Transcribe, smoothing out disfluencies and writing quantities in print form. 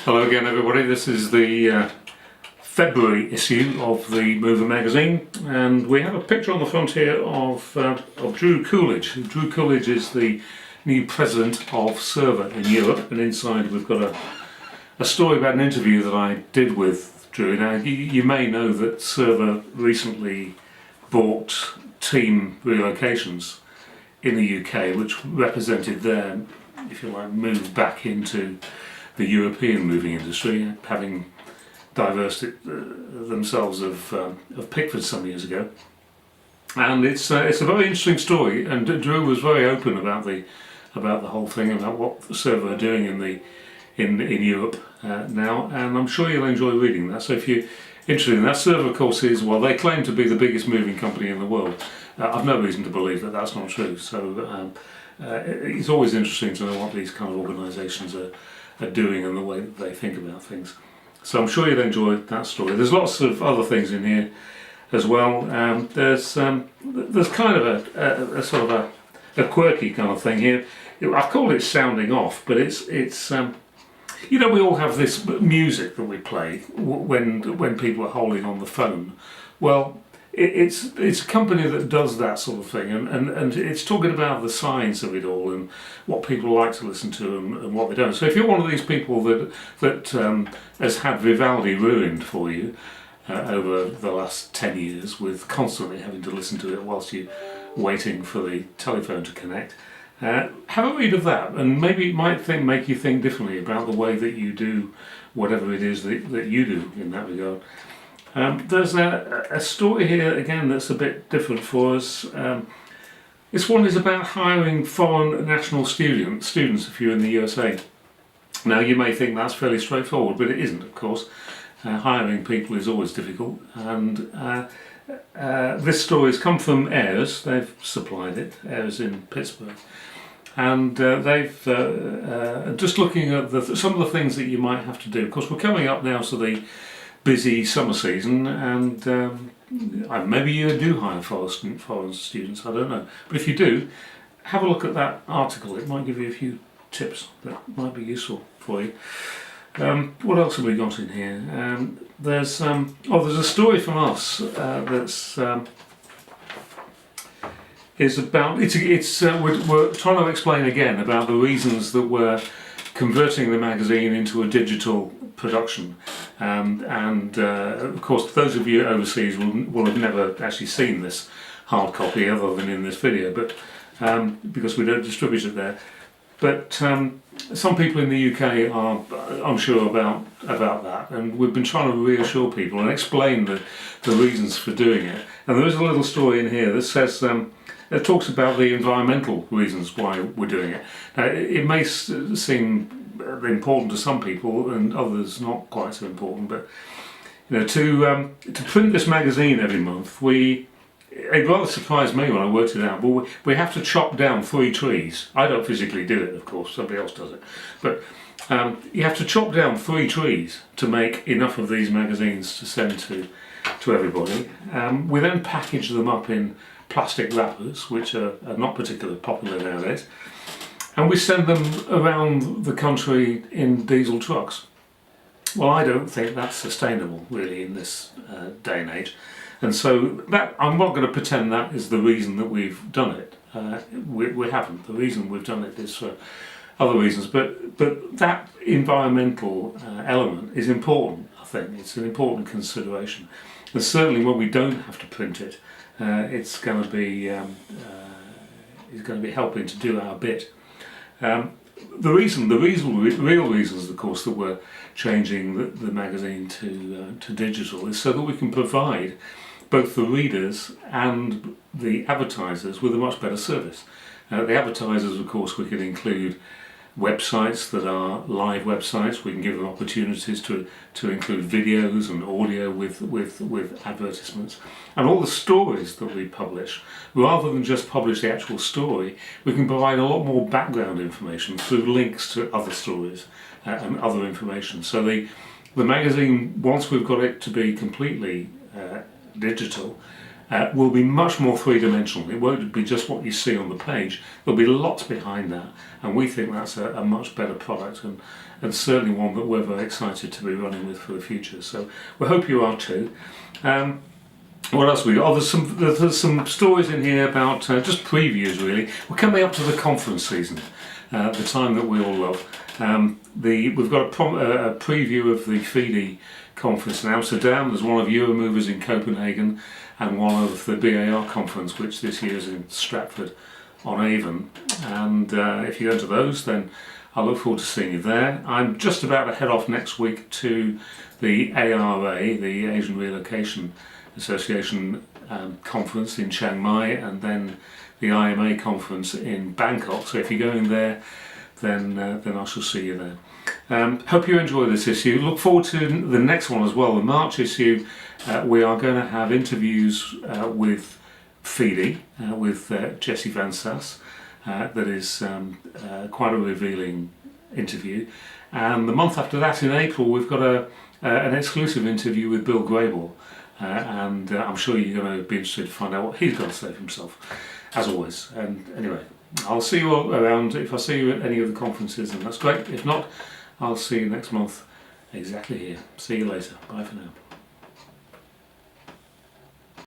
Hello again, everybody. This is the February issue of the Mover magazine, and we have a picture on the front here of Drew Coolidge. Drew Coolidge is the new president of Server in Europe, and inside we've got a story about an interview that I did with Drew. Now, you may know that Server recently bought Team Relocations in the UK, which represented their, if you like, move back into the European moving industry, having divested themselves of Pickford some years ago. And it's a very interesting story, and Drew was very open about the whole thing, about what Server are doing in Europe now, and I'm sure you'll enjoy reading that. So if you're interested in that, Server, of course, is, well, they claim to be the biggest moving company in the world. I've no reason to believe that that's not true. So it's always interesting to know what these kind of organisations are doing and the way that they think about things. So I'm sure you'll enjoy that story. There's lots of other things in here as well. There's kind of a sort of a quirky kind of thing here. I've called it sounding off, but it's you know, we all have this music that we play when people are holding on the phone. Well, it's a company that does that sort of thing, and it's talking about the science of it all and what people like to listen to and what they don't. So if you're one of these people that has had Vivaldi ruined for you over the last 10 years with constantly having to listen to it whilst you're waiting for the telephone to connect, have a read of that, and maybe it might make you think differently about the way that you do whatever it is that you do in that regard. There's a story here again that's a bit different for us. This one is about hiring foreign national students if you're in the USA. Now, you may think that's fairly straightforward, but it isn't, of course. Hiring people is always difficult, and this story has come from Ayres. They've supplied it, Ayres in Pittsburgh. And they've just looking at some of the things that you might have to do. Of course, we're coming up now to the busy summer season, and maybe you do hire foreign students, I don't know. But if you do, have a look at that article. It might give you a few tips that might be useful for you. What else have we got in here? There's a story from us that's is about we're trying to explain again about the reasons that we're converting the magazine into a digital production, and of course those of you overseas will have never actually seen this hard copy other than in this video, but because we don't distribute it there. But some people in the UK are unsure about that, and we've been trying to reassure people and explain the reasons for doing it. And there is a little story in here that says it talks about the environmental reasons why we're doing it. Now, it may seem important to some people and others not quite so important, but you know, to print this magazine every month, it rather surprised me when I worked it out, but we have to chop down 3 trees. I don't physically do it, of course, somebody else does it, but you have to chop down 3 trees to make enough of these magazines to send to everybody. We then package them up in plastic wrappers, which are not particularly popular nowadays, and we send them around the country in diesel trucks. Well, I don't think that's sustainable really in this day and age, and so that I'm not going to pretend that is the reason that we've done it. We haven't. The reason we've done it is for other reasons, but that environmental element is important. I think it's an important consideration, and certainly when we don't have to print it, it's going to be helping to do our bit. The real reasons, of course, that we're changing the magazine to digital is so that we can provide both the readers and the advertisers with a much better service. The advertisers, of course, we can include websites that are live websites. We can give them opportunities to include videos and audio with advertisements, and all the stories that we publish. Rather than just publish the actual story, we can provide a lot more background information through links to other stories and other information. So the magazine, once we've got it to be completely digital, will be much more three-dimensional. It won't be just what you see on the page. There'll be lots behind that, and we think that's a much better product, and certainly one that we're very excited to be running with for the future. So we hope you are too. What else we got? Oh, there's some stories in here about just previews really. We're coming up to the conference season, the time that we all love. We've got a preview of the FIDE conference in Amsterdam. There's one of Euromovers in Copenhagen, and one of the BAR conference, which this year is in Stratford-on-Avon. And if you go to those, then I look forward to seeing you there. I'm just about to head off next week to the ARA, the Asian Relocation Association conference in Chiang Mai, and then the IMA conference in Bangkok. So if you're going there, then I shall see you there. Hope you enjoy this issue. Look forward to the next one as well, the March issue. We are going to have interviews with FIDE, with Jessie Van Sass. That is quite a revealing interview. And the month after that, in April, we've got an exclusive interview with Bill Grable. And I'm sure you're going to be interested to find out what he's got to say for himself, as always. And anyway, I'll see you all around. If I see you at any of the conferences, then that's great. If not, I'll see you next month exactly here. See you later. Bye for now.